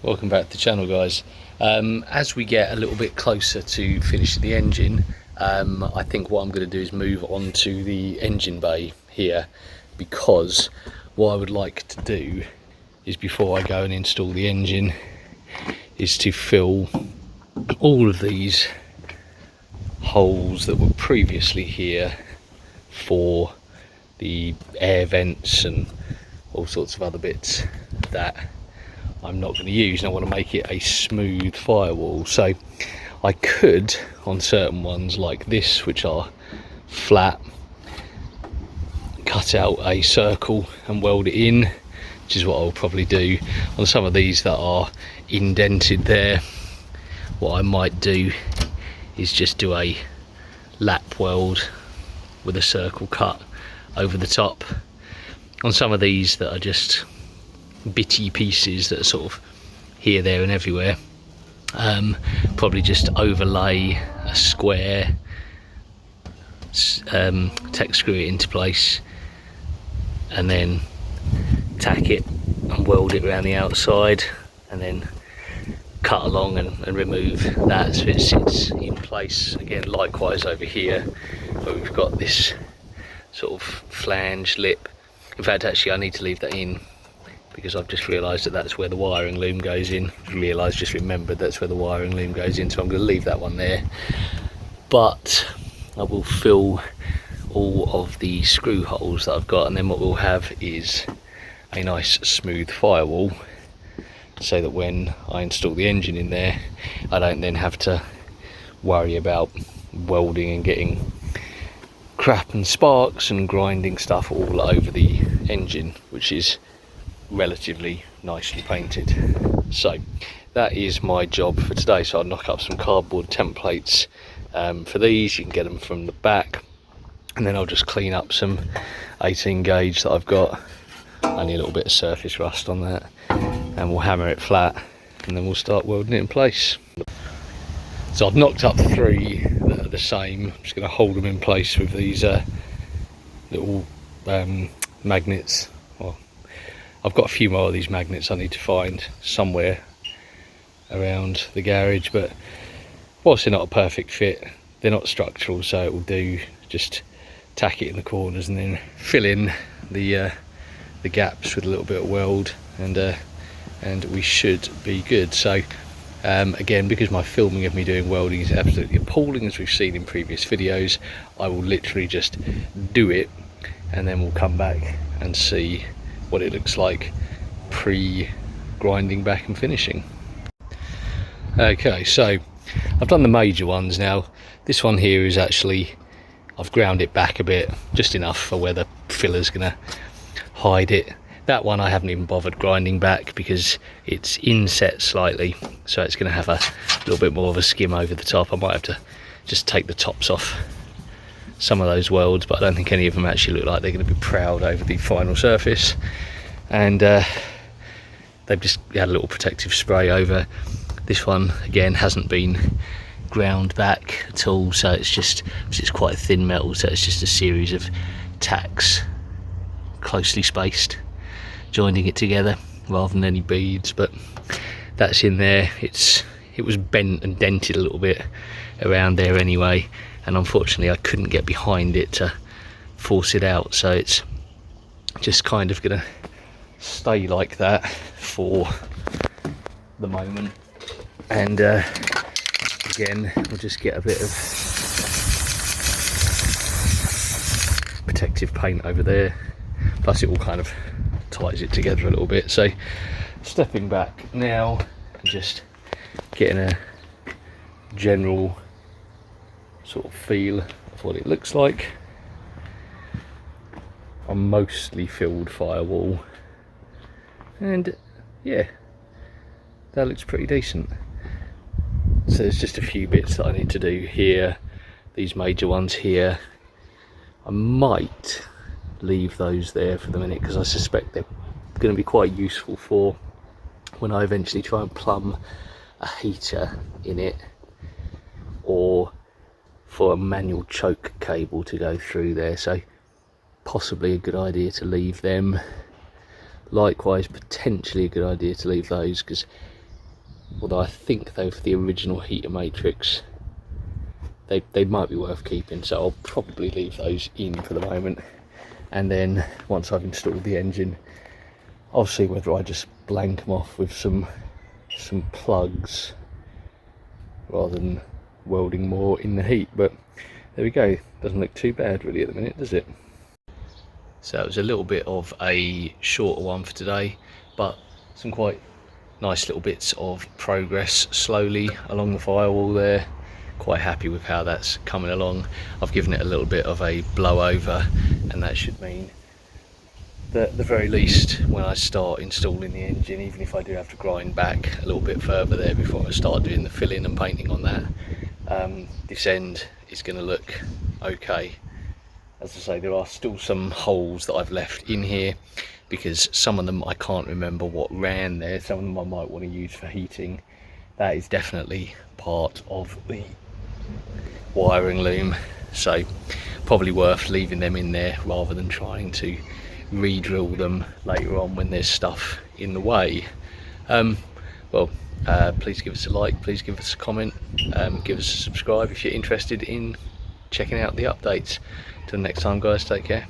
Welcome back to the channel, guys. As we get a little bit closer to finishing the engine, I think what I'm going to do is move on to the engine bay here, because what I would like to do is, before I go and install the engine, is to fill all of these holes that were previously here for the air vents and all sorts of other bits that I'm not going to use, and I want to make it a smooth firewall. So I could, on certain ones like this which are flat, cut out a circle and weld it in, which is what I'll probably do. On some of these that are indented there, what I might do is just do a lap weld with a circle cut over the top. On some of these that are just bitty pieces that are sort of here, there and everywhere, probably just overlay a square, tack screw it into place, and then tack it and weld it around the outside, and then cut along and remove that so it sits in place. Again, likewise over here, where we've got this sort of flange lip. In fact, actually I need to leave that in, because I've just realised that that's where the wiring loom goes in. Just remembered that's where the wiring loom goes in, so I'm going to leave that one there. But I will fill all of the screw holes that I've got, and then what we'll have is a nice smooth firewall, so that when I install the engine in there, I don't then have to worry about welding and getting crap and sparks and grinding stuff all over the engine, which is relatively nicely painted. So that is my job for today. So I'll knock up some cardboard templates for these. You can get them from the back, and then I'll just clean up some 18 gauge that I've got. Only a little bit of surface rust on that, and we'll hammer it flat, and then we'll start welding it in place. So I've knocked up 3 that are the same. I'm just going to hold them in place with these little magnets. Well, I've got a few more of these magnets I need to find somewhere around the garage, but whilst they're not a perfect fit, they're not structural, so it will do. Just tack it in the corners and then fill in the gaps with a little bit of weld, and we should be good. So again, because my filming of me doing welding is absolutely appalling, as we've seen in previous videos, I will literally just do it, and then we'll come back and see what it looks like pre-grinding back and finishing. Okay, so I've done the major ones now. This one here is actually, I've ground it back a bit, just enough for where the filler's gonna hide it. That one I haven't even bothered grinding back, because it's inset slightly, so it's going to have a little bit more of a skim over the top. I might have to just take the tops off some of those welds, but I don't think any of them actually look like they're going to be proud over the final surface. And they've just had a little protective spray over. This one again hasn't been ground back at all, so it's quite thin metal, so it's just a series of tacks closely spaced, joining it together rather than any beads. But that's in there. It was bent and dented a little bit around there anyway, and unfortunately I couldn't get behind it to force it out, so it's just kind of gonna stay like that for the moment. And again, we'll just get a bit of protective paint over there, plus it all kind of ties it together a little bit. So stepping back now and just getting a general sort of feel of what it looks like. A mostly filled firewall, and yeah, that looks pretty decent. So there's just a few bits that I need to do here, these major ones here. I might leave those there for the minute, because I suspect they're going to be quite useful for when I eventually try and plumb a heater in it, or for a manual choke cable to go through there. So possibly a good idea to leave them. Likewise, potentially a good idea to leave those, because although I think though for the original heater matrix they might be worth keeping, so I'll probably leave those in for the moment, and then once I've installed the engine I'll see whether I just blank them off with some plugs rather than welding more in the heat. But there we go, doesn't look too bad really at the minute, does it? So it was a little bit of a shorter one for today, but some quite nice little bits of progress slowly along the firewall there. Quite happy with how that's coming along. I've given it a little bit of a blow over, and that should mean that at the very least when I start installing the engine, even if I do have to grind back a little bit further there before I start doing the filling and painting on that, this end is going to look okay. As I say, there are still some holes that I've left in here because some of them I can't remember what ran there. Some of them I might want to use for heating. That is definitely part of the wiring loom, so probably worth leaving them in there rather than trying to re-drill them later on when there's stuff in the way. Please give us a like, please give us a comment, give us a subscribe if you're interested in checking out the updates. Till next time guys, take care.